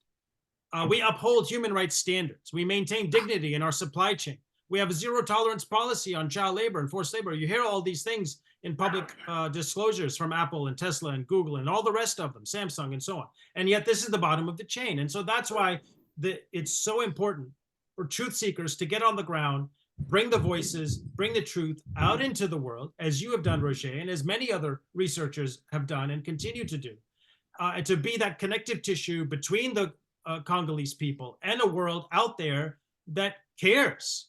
We uphold human rights standards. We maintain dignity in our supply chain. We have a zero tolerance policy on child labor and forced labor. You hear all these things in public disclosures from Apple and Tesla and Google and all the rest of them, Samsung and so on. And yet this is the bottom of the chain. And so that's why it's so important for truth seekers to get on the ground, bring the voices, bring the truth out into the world, as you have done, Roger, and as many other researchers have done and continue to do, and to be that connective tissue between the Congolese people and a world out there that cares.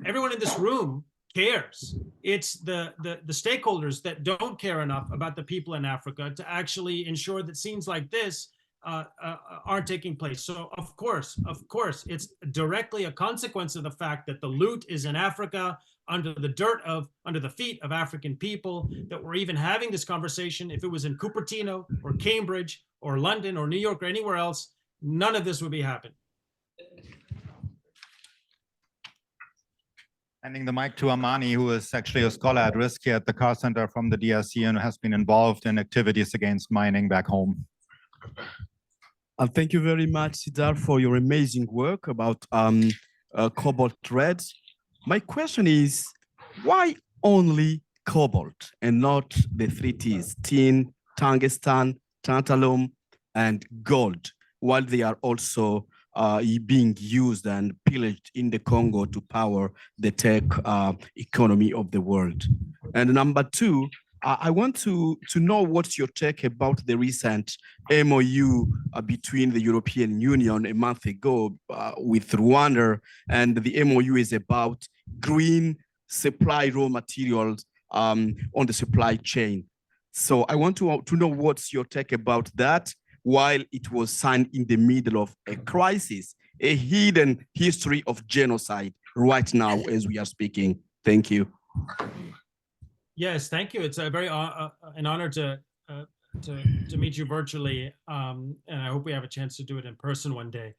Everyone in this room cares. It's the stakeholders that don't care enough about the people in Africa to actually ensure that scenes like this aren't taking place. So of course, it's directly a consequence of the fact that the loot is in Africa, under the feet of African people, that we're even having this conversation. If it was in Cupertino or Cambridge or London or New York or anywhere else, none of this would be happening. Handing the mic to Amani, who is actually a scholar at risk here at the Carr Center from the DRC and has been involved in activities against mining back home. Thank you very much, Siddharth, for your amazing work about Cobalt Red. My question is, why only cobalt and not the three T's, tin, tungsten, tantalum, and gold, while they are also being used and pillaged in the Congo to power the tech economy of the world? And number two, I want to know what's your take about the recent MOU between the European Union a month ago with Rwanda, and the MOU is about green supply raw materials on the supply chain. So I want to know what's your take about that, while it was signed in the middle of a crisis, a hidden history of genocide right now as we are speaking. Thank you. Yes, thank you. It's a very an honor to meet you virtually, and I hope we have a chance to do it in person one day.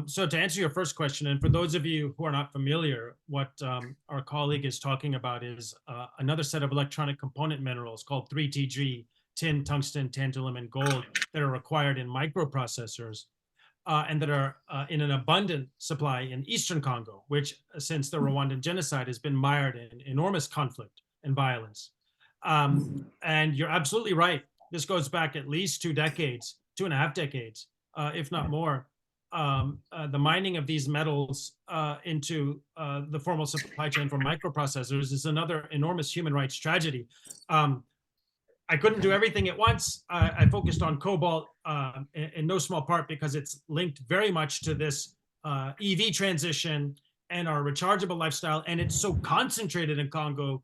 So to answer your first question, and for those of you who are not familiar, what our colleague is talking about is another set of electronic component minerals called 3TG, tin, tungsten, tantalum, and gold, that are required in microprocessors and that are in an abundant supply in Eastern Congo, which since the Rwandan genocide has been mired in enormous conflict and violence. And you're absolutely right. This goes back at least 2 decades, 2.5 decades, if not more. The mining of these metals into the formal supply chain for microprocessors is another enormous human rights tragedy. I couldn't do everything at once. I focused on cobalt in no small part because it's linked very much to this EV transition and our rechargeable lifestyle. And it's so concentrated in Congo.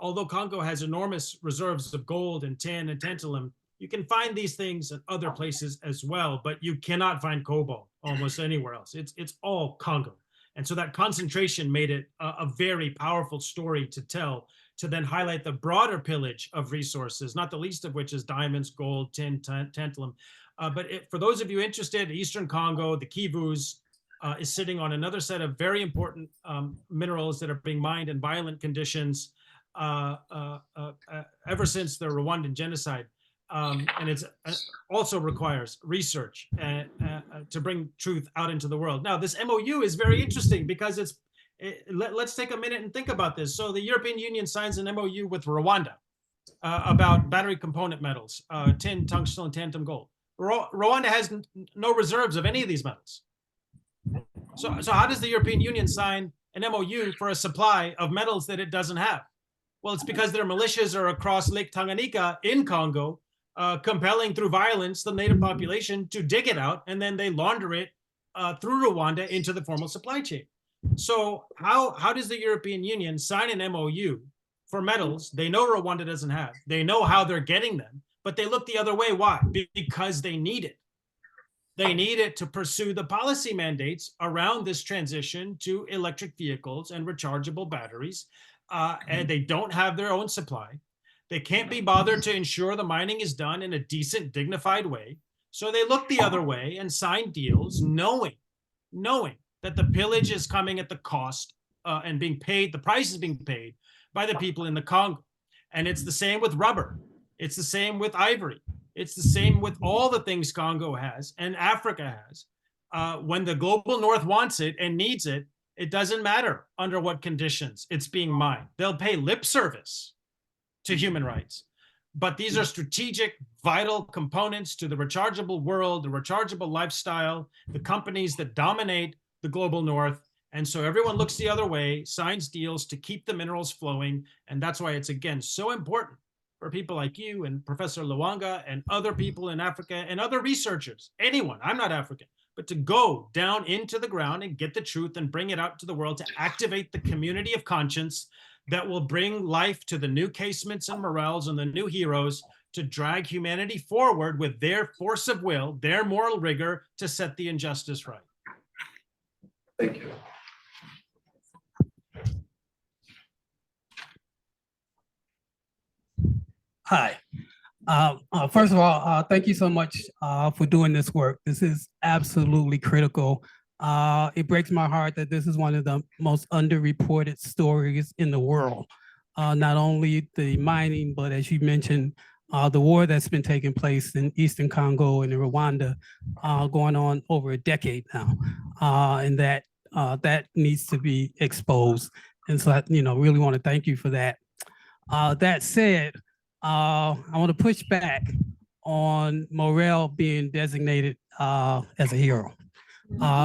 Although Congo has enormous reserves of gold and tin and tantalum, you can find these things in other places as well, but you cannot find cobalt almost anywhere else. It's all Congo. And so that concentration made it a very powerful story to tell, to then highlight the broader pillage of resources, not the least of which is diamonds, gold, tin, tantalum. But for those of you interested, Eastern Congo, the Kivus, is sitting on another set of very important minerals that are being mined in violent conditions ever since the Rwandan genocide. And it also requires research to bring truth out into the world. Now, this MOU is very interesting because let's take a minute and think about this. So the European Union signs an MOU with Rwanda about battery component metals, tin, tungsten, and tantalum, gold. Rwanda has no reserves of any of these metals. So how does the European Union sign an MOU for a supply of metals that it doesn't have? Well, it's because their militias are across Lake Tanganyika in Congo, compelling through violence the native population to dig it out, and then they launder it through Rwanda into the formal supply chain. So how does the European Union sign an MOU for metals they know Rwanda doesn't have? They know how they're getting them, but they look the other way. Why? Because they need it. They need it to pursue the policy mandates around this transition to electric vehicles and rechargeable batteries. And they don't have their own supply. They can't be bothered to ensure the mining is done in a decent, dignified way. So they look the other way and sign deals, knowing that the pillage is coming at the cost and being paid, the price is being paid by the people in the Congo. And it's the same with rubber. It's the same with ivory. It's the same with all the things Congo has and Africa has. When the global north wants it and needs it, it doesn't matter under what conditions it's being mined. They'll pay lip service to human rights. But these are strategic, vital components to the rechargeable world, the rechargeable lifestyle, the companies that dominate the global north. And so everyone looks the other way, signs deals to keep the minerals flowing. And that's why it's, again, so important for people like you and Professor Luanga and other people in Africa and other researchers, anyone, I'm not African, but to go down into the ground and get the truth and bring it out to the world to activate the community of conscience that will bring life to the new casements and morels and the new heroes to drag humanity forward with their force of will, their moral rigor to set the injustice right. Thank you. Hi. First of all, thank you so much for doing this work. This is absolutely critical. It breaks my heart that this is one of the most underreported stories in the world. Not only the mining, but as you mentioned, the war that's been taking place in Eastern Congo and in Rwanda, going on over a decade now, and that needs to be exposed. And so, really want to thank you for that. That said, I want to push back on Morel being designated as a hero.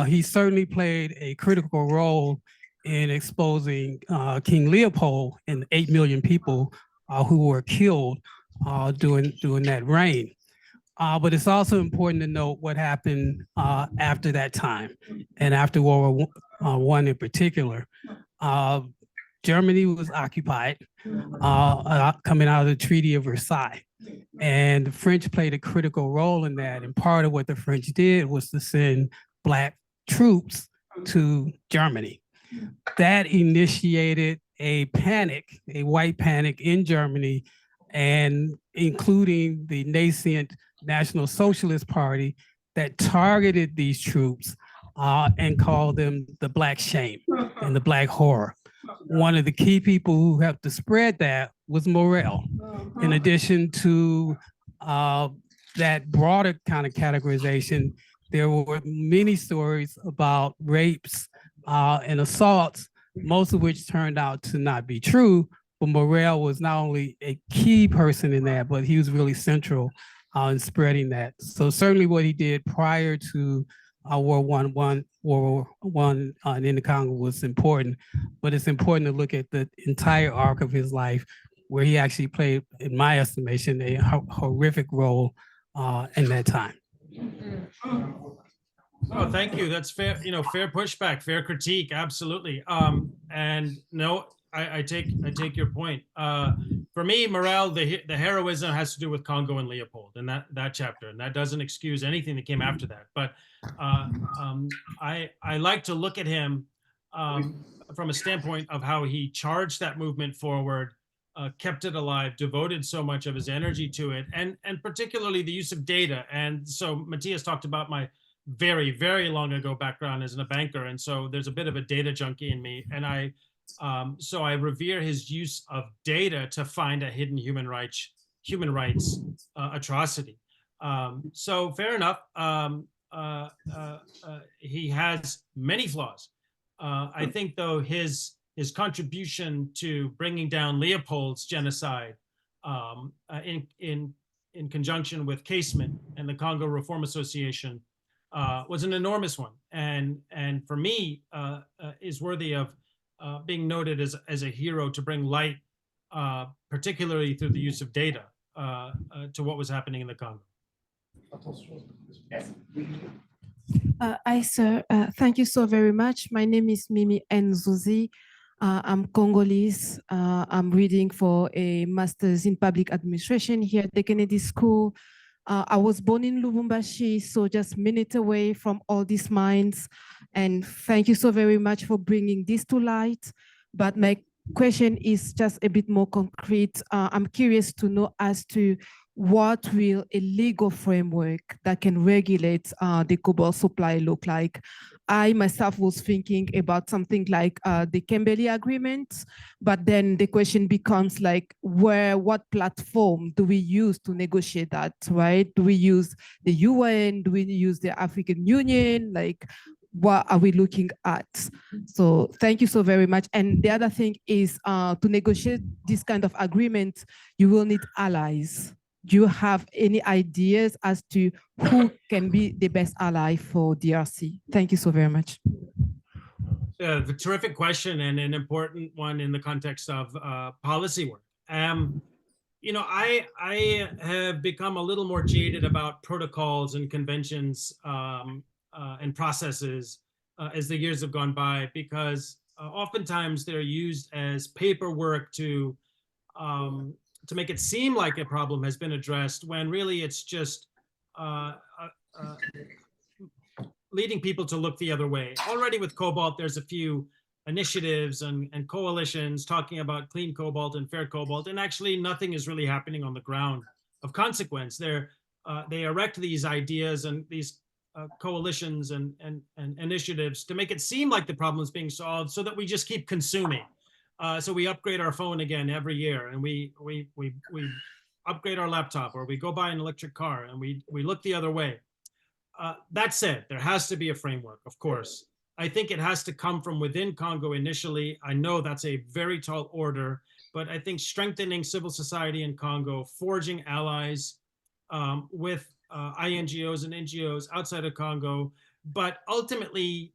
He certainly played a critical role in exposing King Leopold and 8 million people who were killed during that reign. But it's also important to note what happened after that time and after World War I in particular. Germany was occupied coming out of the Treaty of Versailles. And the French played a critical role in that. And part of what the French did was to send Black troops to Germany. That initiated a panic, a white panic in Germany, and including the nascent National Socialist Party that targeted these troops and called them the Black Shame and the Black Horror. One of the key people who helped to spread that was Morel. In addition to that broader kind of categorization, there were many stories about rapes and assaults, most of which turned out to not be true. But Morel was not only a key person in that, but he was really central in spreading that. So certainly what he did prior to World War I in the Congo was important, but it's important to look at the entire arc of his life, where he actually played, in my estimation, a horrific role in that time. Oh, thank you. That's fair, fair pushback, fair critique, absolutely. And no, I take your point. For me, Morel, the heroism has to do with Congo and Leopold and that chapter, and that doesn't excuse anything that came after that. But I like to look at him from a standpoint of how he charged that movement forward, kept it alive, devoted so much of his energy to it, and particularly the use of data. And so Matthias talked about my very, very long ago background as a banker, and so there's a bit of a data junkie in me, and so I revere his use of data to find a hidden human rights atrocity. So fair enough. He has many flaws. I think, though, his contribution to bringing down Leopold's genocide in conjunction with Casement and the Congo Reform Association was an enormous one, and for me is worthy of being noted as a hero to bring light, particularly through the use of data, to what was happening in the Congo. Hi, sir. Thank you so very much. My name is Mimi Nzuzi. I'm Congolese. I'm reading for a master's in public administration here at the Kennedy School. I was born in Lubumbashi, so just minutes away from all these mines. And thank you so very much for bringing this to light. But my question is just a bit more concrete. I'm curious to know as to what will a legal framework that can regulate the cobalt supply look like? I myself was thinking about something like the Kimberley Agreement, but then the question becomes like, what platform do we use to negotiate that, right? Do we use the UN? Do we use the African Union? Like, what are we looking at? So thank you so very much. And the other thing is to negotiate this kind of agreement, you will need allies. Do you have any ideas as to who can be the best ally for DRC? Thank you so very much. A terrific question and an important one in the context of policy work. You know, I have become a little more jaded about protocols and conventions and processes as the years have gone by, because oftentimes they're used as paperwork to make it seem like a problem has been addressed, when really it's just leading people to look the other way. Already with cobalt, there's a few initiatives and coalitions talking about clean cobalt and fair cobalt, and actually nothing is really happening on the ground of consequence. They erect these ideas and these coalitions and initiatives to make it seem like the problem is being solved, so that we just keep consuming. So we upgrade our phone again every year, and we upgrade our laptop, or we go buy an electric car, and we look the other way. That said, there has to be a framework, of course. I think it has to come from within Congo initially. I know that's a very tall order, but I think strengthening civil society in Congo, forging allies with INGOs and NGOs outside of Congo, but ultimately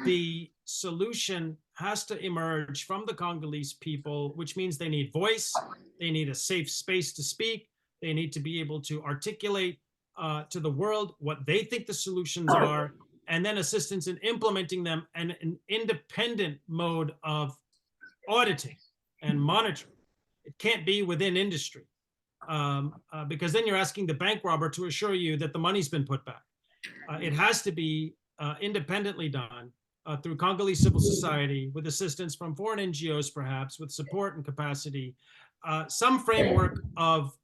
the solution has to emerge from the Congolese people, which means they need voice, they need a safe space to speak, they need to be able to articulate to the world what they think the solutions are, and then assistance in implementing them, and an independent mode of auditing and monitoring. It can't be within industry, because then you're asking the bank robber to assure you that the money's been put back. It has to be independently done through Congolese civil society, with assistance from foreign NGOs, perhaps, with support and capacity, some framework of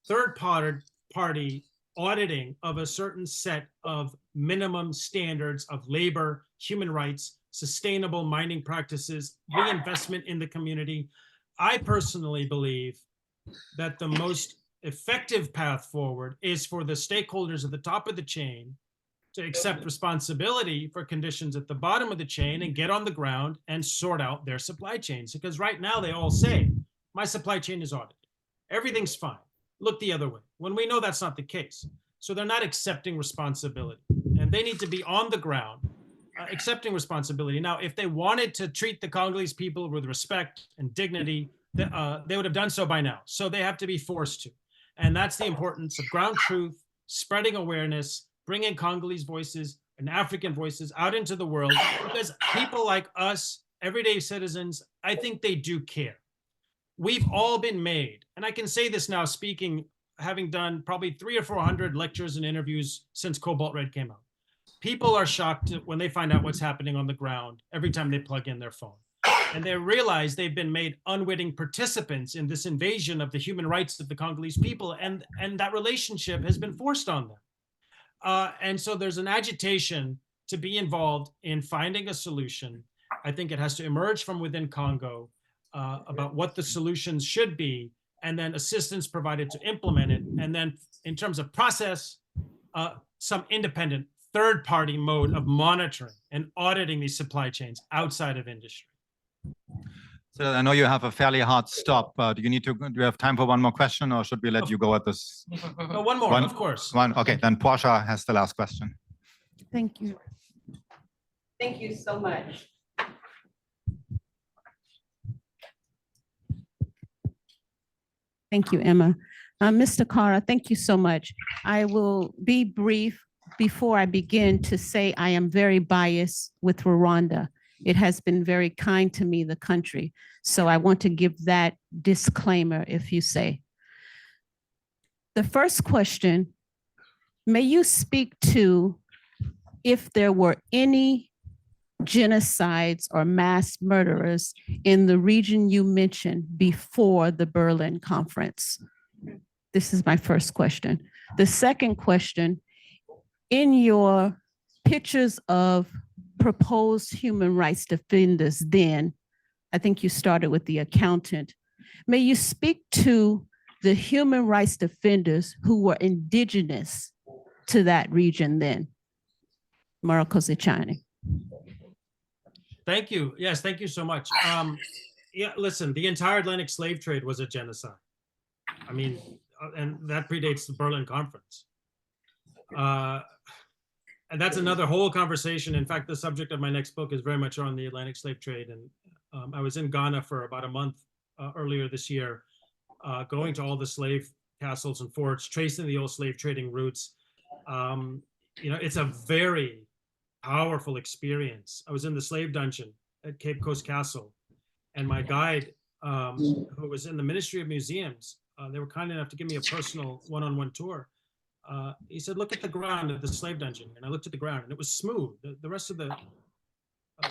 third-party auditing of a certain set of minimum standards of labor, human rights, sustainable mining practices, reinvestment in the community. I personally believe that the most effective path forward is for the stakeholders at the top of the chain to accept responsibility for conditions at the bottom of the chain and get on the ground and sort out their supply chains. Because right now they all say, my supply chain is audited, everything's fine, look the other way, when we know that's not the case. So they're not accepting responsibility, and they need to be on the ground accepting responsibility. Now, if they wanted to treat the Congolese people with respect and dignity, they would have done so by now. So they have to be forced to. And that's the importance of ground truth, spreading awareness, bringing Congolese voices and African voices out into the world, because people like us, everyday citizens, I think they do care. We've all been made, and I can say this now speaking, having done probably 300 or 400 lectures and interviews since Cobalt Red came out. People are shocked when they find out what's happening on the ground every time they plug in their phone. And they realize they've been made unwitting participants in this invasion of the human rights of the Congolese people, and that relationship has been forced on them. And so there's an agitation to be involved in finding a solution. I think it has to emerge from within Congo about what the solutions should be, and then assistance provided to implement it. And then in terms of process, some independent third-party mode of monitoring and auditing these supply chains outside of industry. So I know you have a fairly hard stop. Do you have time for one more question, or should we let you go at this? No, one more, of course. One, okay, then Portia has the last question. Thank you. Thank you so much. Thank you, Emma. Mr. Kara, thank you so much. I will be brief before I begin to say I am very biased with Rwanda. It has been very kind to me, the country. So I want to give that disclaimer, if you say. The first question, may you speak to if there were any genocides or mass murderers in the region you mentioned before the Berlin Conference? This is my first question. The second question, in your pictures of proposed human rights defenders then, I think you started with the accountant. May you speak to the human rights defenders who were indigenous to that region then? Marco Zicciani. Thank you. Yes, thank you so much. Yeah, listen, the entire Atlantic slave trade was a genocide. I mean, and that predates the Berlin Conference. And that's another whole conversation. In fact, the subject of my next book is very much on the Atlantic slave trade. And I was in Ghana for about a month earlier this year, going to all the slave castles and forts, tracing the old slave trading routes. You know, it's a very powerful experience. I was in the slave dungeon at Cape Coast Castle, and my guide, who was in the Ministry of Museums, they were kind enough to give me a personal one-on-one tour. He said, look at the ground of the slave dungeon. And I looked at the ground and it was smooth. The rest of the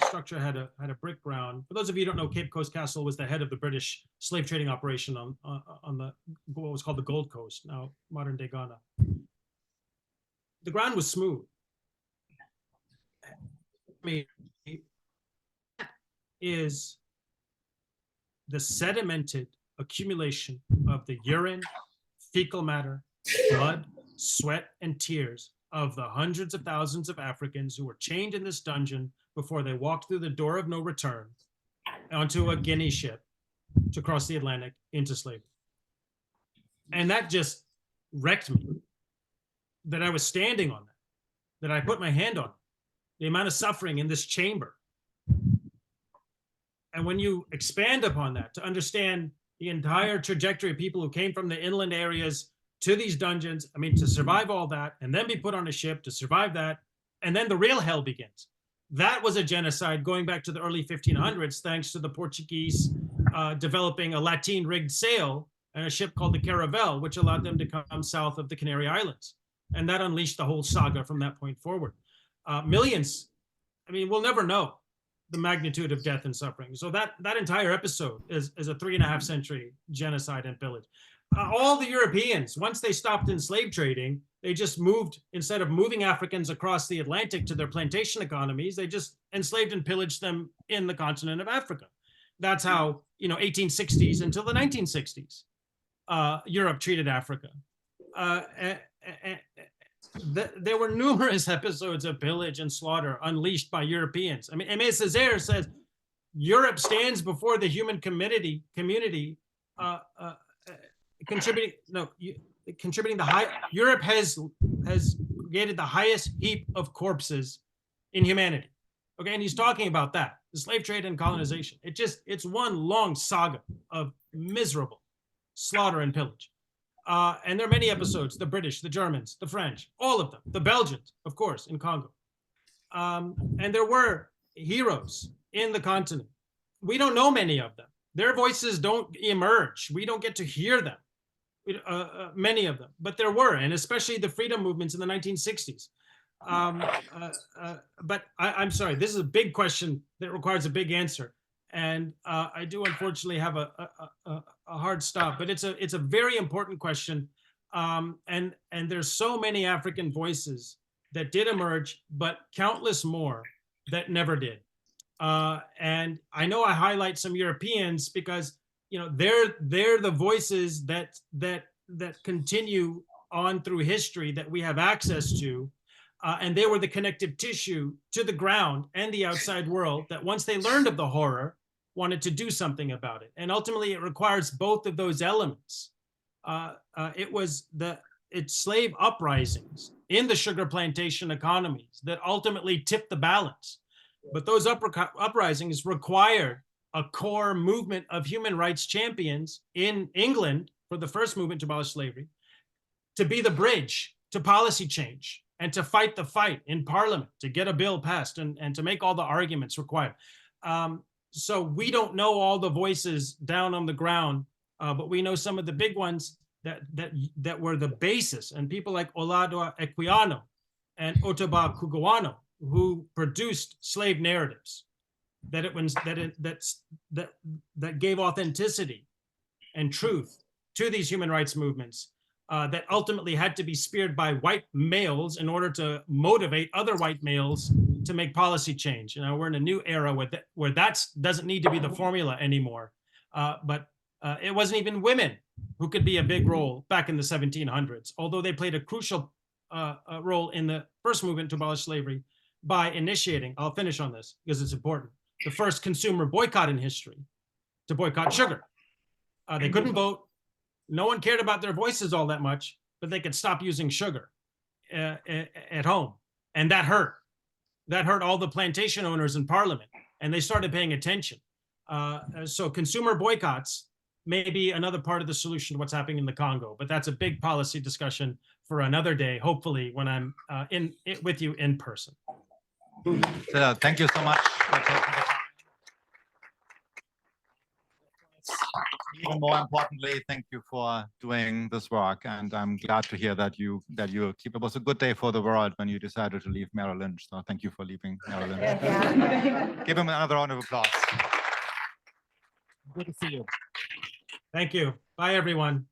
structure had a brick ground. For those of you who don't know, Cape Coast Castle was the head of the British slave trading operation on the what was called the Gold Coast, now modern day Ghana. The ground was smooth. I mean, is the sedimented accumulation of the urine, fecal matter, blood, sweat, and tears of the hundreds of thousands of Africans who were chained in this dungeon before they walked through the door of no return onto a Guinea ship to cross the Atlantic into slavery. And that just wrecked me, that I was standing on that I put my hand on, the amount of suffering in this chamber. And when you expand upon that to understand the entire trajectory of people who came from the inland areas to these dungeons, I mean, to survive all that and then be put on a ship to survive that, and then the real hell begins. That was a genocide going back to the early 1500s, thanks to the Portuguese developing a lateen-rigged sail and a ship called the Caravel, which allowed them to come south of the Canary Islands. And that unleashed the whole saga from that point forward. Millions, I mean, we'll never know the magnitude of death and suffering. So that entire episode is a 3.5 century genocide and pillage. All the Europeans, once they stopped in slave trading, they just moved, instead of moving Africans across the Atlantic to their plantation economies, they just enslaved and pillaged them in the continent of Africa. That's how, 1860s until the 1960s, Europe treated Africa. There were numerous episodes of pillage and slaughter unleashed by Europeans. I mean, Aimé Césaire says, Europe stands before the human community contributing the high. Europe has created the highest heap of corpses in humanity. Okay, and he's talking about that, the slave trade and colonization. It's one long saga of miserable slaughter and pillage. And there are many episodes: the British, the Germans, the French, all of them, the Belgians, of course, in Congo. And there were heroes in the continent. We don't know many of them. Their voices don't emerge. We don't get to hear them. Many of them, but there were, and especially the freedom movements in the 1960s. But I'm sorry, this is a big question that requires a big answer, and I do unfortunately have a hard stop. But it's a very important question, and there's so many African voices that did emerge, but countless more that never did. And I know I highlight some Europeans because they're the voices that continue on through history that we have access to, and they were the connective tissue to the ground and the outside world that once they learned of the horror, wanted to do something about it. And ultimately, it requires both of those elements. It's slave uprisings in the sugar plantation economies that ultimately tipped the balance. But those uprisings required a core movement of human rights champions in England for the first movement to abolish slavery, to be the bridge to policy change and to fight the fight in Parliament to get a bill passed and to make all the arguments required. So we don't know all the voices down on the ground, but we know some of the big ones that were the basis, and people like Olaudah Equiano and Ottobah Cugoano who produced slave narratives, that gave authenticity and truth to these human rights movements, that ultimately had to be speared by white males in order to motivate other white males to make policy change. You know, we're in a new era where that doesn't need to be the formula anymore. But it wasn't even women who could be a big role back in the 1700s, although they played a crucial role in the first movement to abolish slavery by initiating, I'll finish on this because it's important, the first consumer boycott in history to boycott sugar. They couldn't vote. No one cared about their voices all that much, but they could stop using sugar at home. And that hurt. That hurt all the plantation owners in parliament, and they started paying attention. So consumer boycotts may be another part of the solution to what's happening in the Congo, but that's a big policy discussion for another day, hopefully when I'm with you in person. Thank you so much for taking the time. Even more importantly, thank you for doing this work, and I'm glad to hear that you keep. It was a good day for the world when you decided to leave Merrill Lynch. So thank you for leaving Merrill Lynch. Give him another round of applause. Good to see you. Thank you. Bye, everyone.